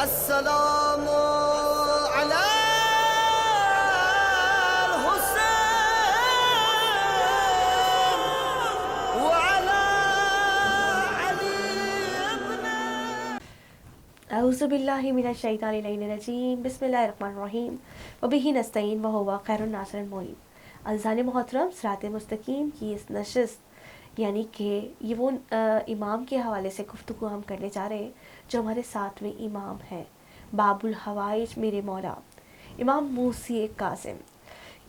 السلام علی الحسین وعلی علی ابن اعوذ باللہ من الشیطان الرجیم بسم اللہ الرحمن الرحیم وبہ نستعین وہو خیر الناصر المعین۔ عزیزان محترم، صراط مستقیم کی اس نشست یعنی کہ یہ وہ امام کے حوالے سے گفتگو ہم کرنے جا رہے ہیں جو ہمارے ساتویں امام ہیں، باب الحوائج میرے مولا امام موسی کاظم،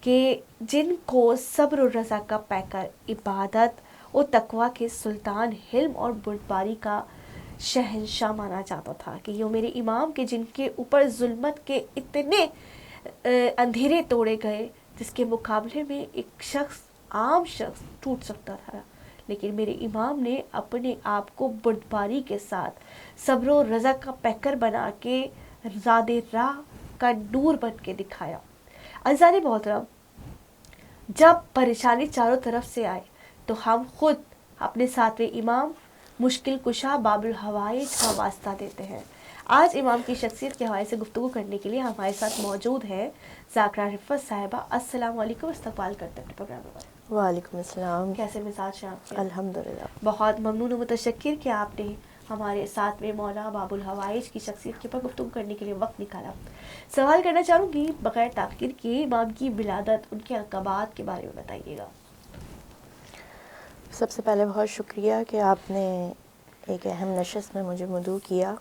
کہ جن کو صبر و رضا کا پیکر، عبادت و تقویٰ کے سلطان، حلم اور بردباری کا شہنشاہ مانا جاتا تھا، کہ یہ میرے امام کے جن کے اوپر ظلمت کے اتنے اندھیرے توڑے گئے جس کے مقابلے میں ایک عام شخص ٹوٹ سکتا تھا، لیکن میرے امام نے اپنے آپ کو بردباری کے ساتھ صبر و رضا کا پیکر بنا کے زاد راہ کا نور بن کے دکھایا۔ عزیزان محترم، جب پریشانی چاروں طرف سے آئے تو ہم خود اپنے ساتویں امام مشکل کشا باب الحوائج کا واسطہ دیتے ہیں۔ آج امام کی شخصیت کے حوالے سے گفتگو کرنے کے لیے ہمارے ساتھ موجود ہے ذاکرہ رفت صاحبہ۔ السلام علیکم، استقبال کرتے ہیں پروگرام میں۔ وعلیکم السلام۔ کیسے مزاج ہیں آپ کے؟ الحمدللہ، بہت ممنون و متشکر کہ آپ نے ہمارے ساتویں مولا باب الحوائج کی شخصیت کے اوپر گفتگو کرنے کے لیے وقت نکالا۔ سوال کرنا چاہوں گی بغیر تاخیر کے، امام کی ولادت، ان کے القابات کے بارے میں بتائیے گا۔ سب سے پہلے بہت شکریہ کہ آپ نے ایک اہم نشست میں مجھے مدعو کیا۔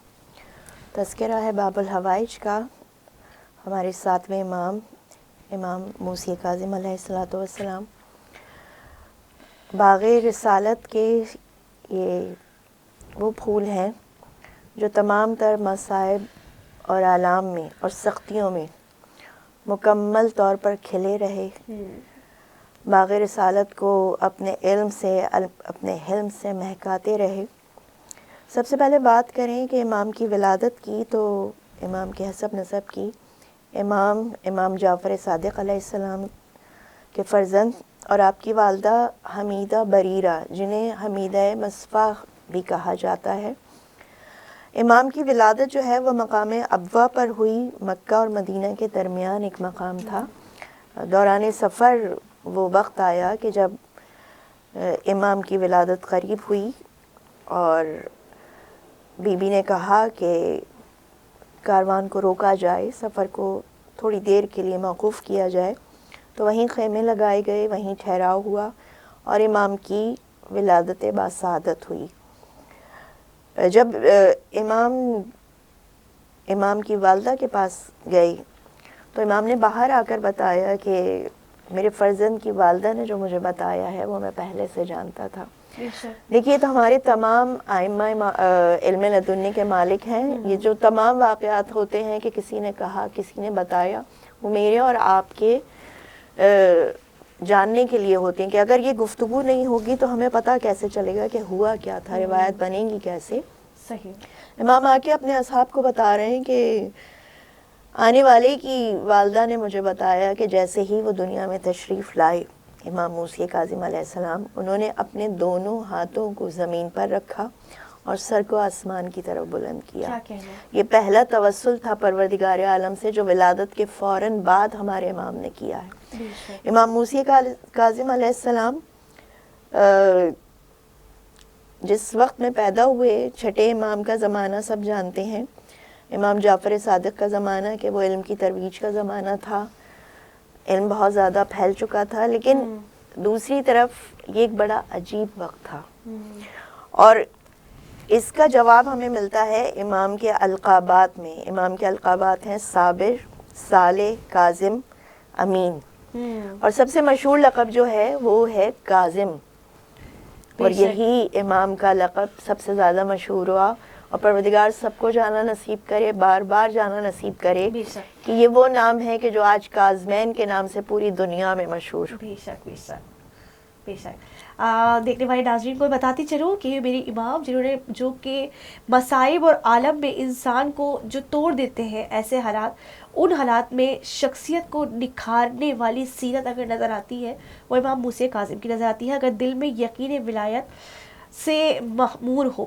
تذکرہ ہے باب الحوائج کا۔ ہمارے ساتویں امام امام موسی کاظم علیہ السلام باغ رسالت کے یہ وہ پھول ہیں جو تمام تر مصائب اور آلام میں اور سختیوں میں مکمل طور پر کھلے رہے، باغ رسالت کو اپنے علم سے مہکاتے رہے۔ سب سے پہلے بات کریں کہ امام کی ولادت کی، تو امام کے حسب نسب کی، امام جعفر صادق علیہ السلام کے فرزند اور آپ کی والدہ حمیدہ بریرہ، جنہیں حمیدہ مصفح بھی کہا جاتا ہے۔ امام کی ولادت جو ہے وہ مقام ابوا پر ہوئی۔ مکہ اور مدینہ کے درمیان ایک مقام تھا۔ دوران سفر وہ وقت آیا کہ جب امام کی ولادت قریب ہوئی اور بی بی نے کہا کہ کاروان کو روکا جائے، سفر کو تھوڑی دیر کے لیے موقوف کیا جائے، تو وہیں خیمے لگائے گئے، وہیں ٹھہراؤ ہوا اور امام کی ولادت باسعادت ہوئی۔ جب امام کی والدہ کے پاس گئی تو امام نے باہر آ کر بتایا کہ میرے فرزند کی والدہ نے جو مجھے بتایا ہے وہ میں پہلے سے جانتا تھا۔ دیکھیے، تو ہمارے تمام ائمہ علم لدنی کے مالک ہیں۔ یہ جو تمام واقعات ہوتے ہیں کہ کسی نے کہا، کسی نے بتایا، وہ میرے اور آپ کے جاننے کے لیے ہوتے ہیں، کہ اگر یہ گفتگو نہیں ہوگی تو ہمیں پتہ کیسے چلے گا کہ ہوا کیا تھا، روایت بنے گی کیسے۔ صحیح۔ امام آ کے اپنے اصحاب کو بتا رہے ہیں کہ آنے والے کی والدہ نے مجھے بتایا کہ جیسے ہی وہ دنیا میں تشریف لائے امام موسی کاظم علیہ السلام، انہوں نے اپنے دونوں ہاتھوں کو زمین پر رکھا اور سر کو آسمان کی طرف بلند کیا۔ یہ پہلا توسل تھا پروردگار عالم سے جو ولادت کے فوراً بعد ہمارے امام نے کیا ہے۔ امام موسی کاظم علیہ السلام جس وقت میں پیدا ہوئے، چھٹے امام کا زمانہ سب جانتے ہیں، امام جعفر صادق کا زمانہ، کہ وہ علم کی ترویج کا زمانہ تھا، علم بہت زیادہ پھیل چکا تھا، لیکن دوسری طرف یہ ایک بڑا عجیب وقت تھا۔ اور اس کا جواب ہمیں ملتا ہے امام کے القابات میں۔ امام کے القابات ہیں صابر، صالح، کاظم، امین، اور سب سے مشہور لقب جو ہے وہ ہے کاظم، اور یہی امام کا لقب سب سے زیادہ مشہور ہوا، اور پروردگار سب کو جانا نصیب کرے، بار بار جانا نصیب کرے کہ یہ وہ نام ہے کہ جو آج کاظمین کے نام سے پوری دنیا میں مشہور۔ بے شک بے شک بے شک۔ دیکھنے والے ناظرین کو بتاتی چلوں کہ میرے امام جنہوں نے جو کہ مصائب اور عالم میں انسان کو جو توڑ دیتے ہیں ایسے حالات، ان حالات میں شخصیت کو نکھارنے والی سیرت اگر نظر آتی ہے وہ امام موسی کاظم کی نظر آتی ہے، اگر دل میں یقین ولایت سے مخمور ہو۔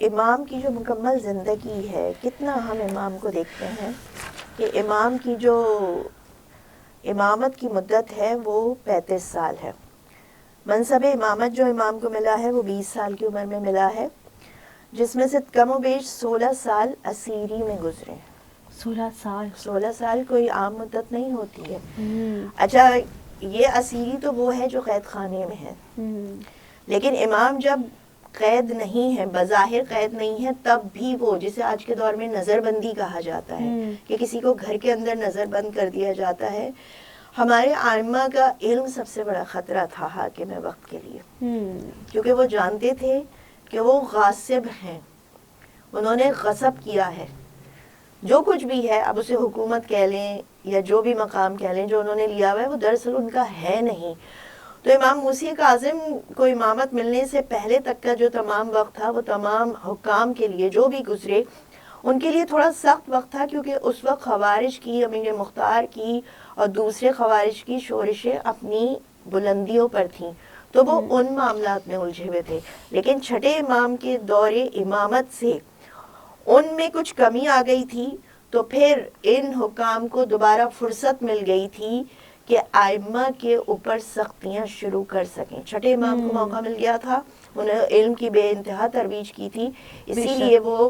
امام کی جو مکمل زندگی ہے، کتنا ہم امام کو دیکھتے ہیں کہ امام کی جو امامت کی مدت ہے وہ 35 سال ہے. منصب امامت جو امام کو ملا ہے وہ 20 سال کی عمر میں ملا ہے، جس میں سے کم و بیش 16 سال اسیری میں گزرے ہیں. 16 سال کوئی عام مدت نہیں ہوتی ہے. اچھا، یہ اسیری تو وہ ہے جو قید خانے میں ہے، لیکن امام جب قید نہیں ہے، بظاہر قید نہیں ہے، تب بھی وہ جسے آج کے دور میں نظر بندی کہا جاتا ہے کہ کسی کو گھر کے اندر نظر بند کر دیا جاتا ہے. ہمارے ائمہ کا علم سب سے بڑا خطرہ تھا حاکم وقت کے لیے، کیونکہ وہ جانتے تھے کہ وہ غاصب ہیں، انہوں نے غصب کیا ہے. جو کچھ بھی ہے، اب اسے حکومت کہہ لیں یا جو بھی مقام کہہ لیں، جو انہوں نے لیا ہوا ہے وہ دراصل ان کا ہے نہیں. تو امام موسی کاظم کو امامت ملنے سے پہلے تک کا جو تمام وقت تھا، وہ تمام حکام کے لیے جو بھی گزرے ان کے لیے تھوڑا سخت وقت تھا، کیونکہ اس وقت خوارج کی، امیر مختار کی اور دوسرے خوارج کی شورشیں اپنی بلندیوں پر تھیں، تو وہ ان معاملات میں الجھے ہوئے تھے. لیکن چھٹے امام کے دور امامت سے ان میں کچھ کمی آ گئی تھی، تو پھر ان حکام کو دوبارہ فرصت مل گئی تھی کہ ائمہ کے اوپر سختیاں شروع کر سکیں. چھٹے امام کو موقع مل گیا تھا، انہیں علم کی بے انتہا ترویج کی تھی، اسی لیے وہ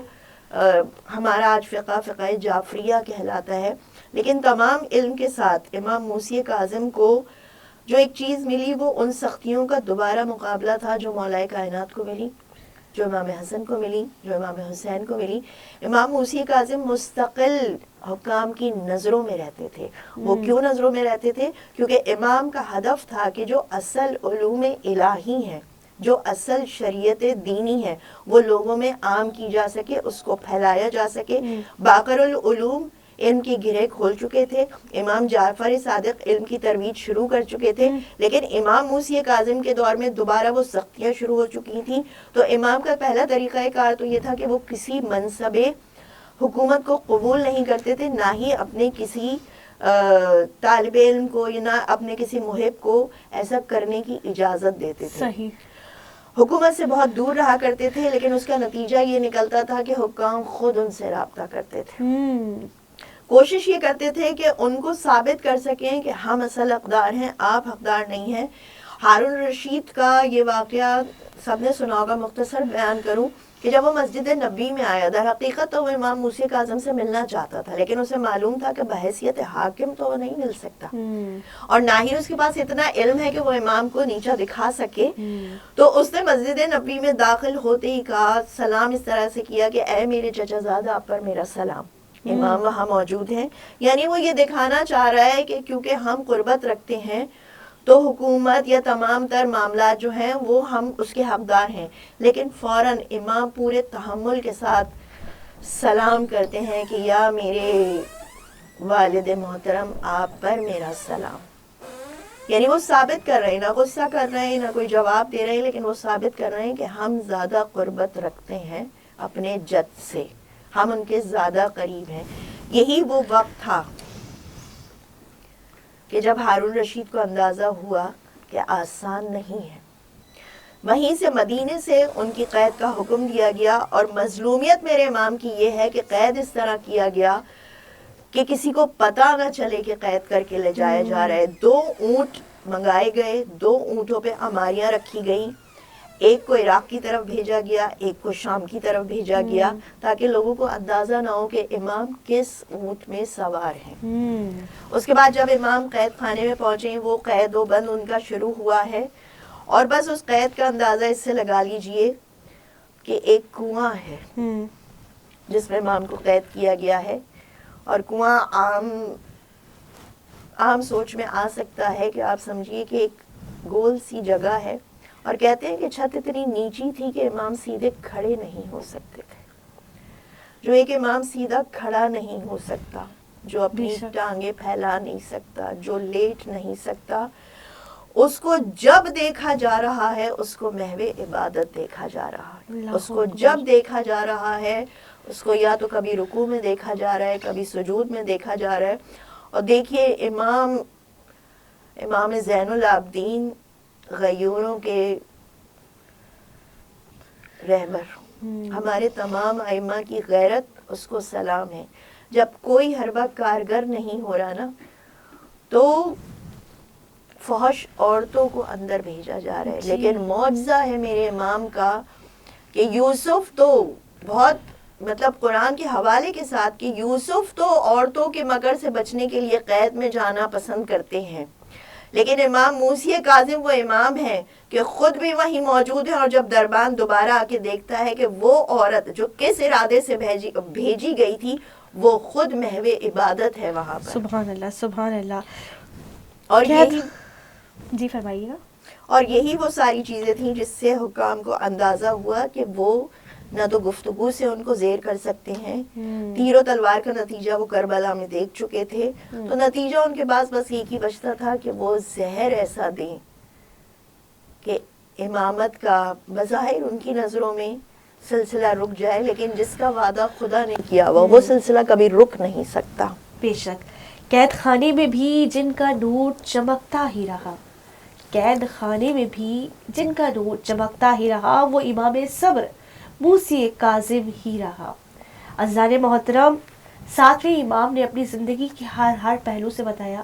ہمارا آج فقہ جعفریہ کہلاتا ہے. لیکن تمام علم کے ساتھ امام موسی کاظم کو جو ایک چیز ملی وہ ان سختیوں کا دوبارہ مقابلہ تھا جو مولا کائنات کو ملی، جو امام حسن کو ملی، جو امام حسین کو ملی. امام موسی کاظم مستقل حکام کی نظروں میں رہتے تھے. وہ کیوں نظروں میں رہتے تھے؟ کیونکہ امام کا ہدف تھا کہ جو اصل علوم الہی ہیں، جو اصل شریعت دینی ہے، وہ لوگوں میں عام کی جا سکے، اس کو پھیلایا جا سکے. باقر العلوم علم کی گرہ کھول چکے تھے، امام جعفر صادق علم کی ترویج شروع کر چکے تھے، لیکن امام موسی کاظم کے دور میں دوبارہ وہ سختیاں شروع ہو چکی تھیں. تو امام کا پہلا طریقہ کار تو یہ تھا کہ وہ کسی منصب حکومت کو قبول نہیں کرتے تھے، نہ ہی اپنے کسی طالب علم کو یا نہ اپنے کسی محب کو ایسا کرنے کی اجازت دیتے تھے. صحیح. حکومت سے بہت دور رہا کرتے تھے، لیکن اس کا نتیجہ یہ نکلتا تھا کہ حکام خود ان سے رابطہ کرتے تھے. کوشش یہ کرتے تھے کہ ان کو ثابت کر سکیں کہ ہم اصل حقدار ہیں، آپ حقدار نہیں ہیں. ہارون رشید کا یہ واقعہ سب نے سنا ہوگا، مختصر بیان کروں کہ جب وہ مسجد نبی میں آیا، در حقیقت تو وہ امام موسی کاظم سے ملنا چاہتا تھا، لیکن اسے معلوم تھا کہ بحیثیت حاکم تو وہ نہیں مل سکتا، اور نہ ہی اس کے پاس اتنا علم ہے کہ وہ امام کو نیچا دکھا سکے. تو اس نے مسجد نبی میں داخل ہوتے ہی کہا، سلام اس طرح سے کیا کہ اے میرے چچا زادہ، آپ پر میرا سلام. امام وہاں موجود ہیں، یعنی وہ یہ دکھانا چاہ رہا ہے کہ کیونکہ ہم قربت رکھتے ہیں تو حکومت یا تمام تر معاملات جو ہیں وہ ہم اس کے حقدار ہیں. لیکن فوراً امام پورے تحمل کے ساتھ سلام کرتے ہیں کہ یا میرے والد محترم، آپ پر میرا سلام. یعنی وہ ثابت کر رہے ہیں، نہ غصہ کر رہے ہیں، نہ کوئی جواب دے رہے ہیں، لیکن وہ ثابت کر رہے ہیں کہ ہم زیادہ قربت رکھتے ہیں اپنے جد سے، ہم ان کے زیادہ قریب ہیں. یہی وہ وقت تھا کہ جب ہارون رشید کو اندازہ ہوا کہ آسان نہیں ہے. وہیں سے مدینے سے ان کی قید کا حکم دیا گیا، اور مظلومیت میرے امام کی یہ ہے کہ قید اس طرح کیا گیا کہ کسی کو پتہ نہ چلے کہ قید کر کے لے جایا جا رہا ہے. 2 اونٹ منگائے گئے، 2 اونٹوں پہ اماریاں رکھی گئیں، ایک کو عراق کی طرف بھیجا گیا، ایک کو شام کی طرف بھیجا گیا، تاکہ لوگوں کو اندازہ نہ ہو کہ امام کس اونٹ میں سوار ہیں. اس کے بعد جب امام قید خانے میں پہنچے، وہ قید و بند ان کا شروع ہوا ہے، اور بس اس قید کا اندازہ اس سے لگا لیجئے کہ ایک کنواں ہے جس میں امام کو قید کیا گیا ہے. اور کنواں عام سوچ میں آ سکتا ہے کہ آپ سمجھیے کہ ایک گول سی جگہ ہے، اور کہتے ہیں کہ چھت اتنی نیچی تھی کہ امام سیدھے کھڑے نہیں ہو سکتے تھے. جو ایک امام سیدھا کھڑا نہیں ہو سکتا، جو اپنی ٹانگیں پھیلا نہیں سکتا، جو لیٹ نہیں سکتا، اس کو جب دیکھا جا رہا ہے اس کو محو عبادت دیکھا جا رہا ہے. اس کو جب دیکھا جا رہا ہے اس کو یا تو کبھی رکوع میں دیکھا جا رہا ہے، کبھی سجود میں دیکھا جا رہا ہے. اور دیکھیے امام زین العابدین، غیوروں کے رہبر، ہمارے تمام ائمہ کی غیرت اس کو سلام ہے. جب کوئی حربہ کارگر نہیں ہو رہا نا تو فحش عورتوں کو اندر بھیجا جا رہا ہے. لیکن معجزہ ہے میرے امام کا کہ یوسف تو بہت مطلب قرآن کے حوالے کے ساتھ کہ یوسف تو عورتوں کے مکر سے بچنے کے لیے قید میں جانا پسند کرتے ہیں، لیکن امام موسی کاظم وہ امام ہیں کہ خود بھی وہیں موجود ہیں، اور جب دربان دوبارہ آ کے دیکھتا ہے کہ وہ عورت جو کس ارادے سے بھیجی گئی تھی وہ خود محو عبادت ہے وہاں پر. سبحان اللہ سبحان اللہ. اور یہی جی فرمائیے گا. اور یہی وہ ساری چیزیں تھیں جس سے حکام کو اندازہ ہوا کہ وہ نہ تو گفتگو سے ان کو زیر کر سکتے ہیں، تیر و تلوار کا نتیجہ وہ کربلا میں دیکھ چکے تھے، تو نتیجہ ان کے پاس بس ایک ہی بچتا تھا کہ وہ زہر ایسا دیں کہ امامت کا بظاہر ان کی نظروں میں سلسلہ رک جائے، لیکن جس کا وعدہ خدا نے کیا ہوا وہ سلسلہ کبھی رک نہیں سکتا. بے شک. قید خانے میں بھی جن کا نور چمکتا ہی رہا، قید خانے میں بھی جن کا نور چمکتا ہی رہا، وہ امام صبر موسی کاظم ہی رہا. عزیزان محترم، ساتویں امام نے اپنی زندگی کے ہر پہلو سے بتایا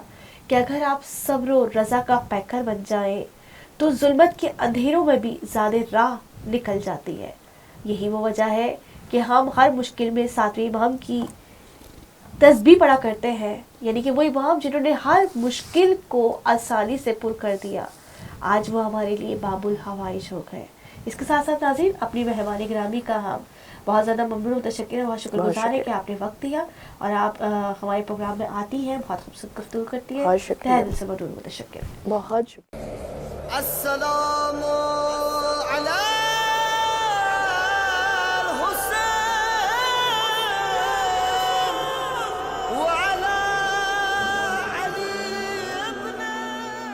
کہ اگر آپ صبر و رضا کا پیکر بن جائیں تو ظلمت کے اندھیروں میں بھی زیادہ راہ نکل جاتی ہے. یہی وہ وجہ ہے کہ ہم ہر مشکل میں ساتویں امام کی تسبیح پڑھا کرتے ہیں، یعنی کہ وہ امام جنہوں نے ہر مشکل کو آسانی سے پر کر دیا، آج وہ ہمارے لیے باب الحوائج ہو گئے. اس کے ساتھ ساتھ ناظرین، اپنی مہربانی گرامی کا ہم بہت زیادہ ممنون متشکر ہیں، بہت شکر گزار ہیں کہ آپ نے وقت دیا اور آپ ہمارے پروگرام میں آتی ہیں، بہت خوبصورت گفتگو کرتی ہیں. تہہ دل سے ممنون متشکر. بہت شکریہ. السلام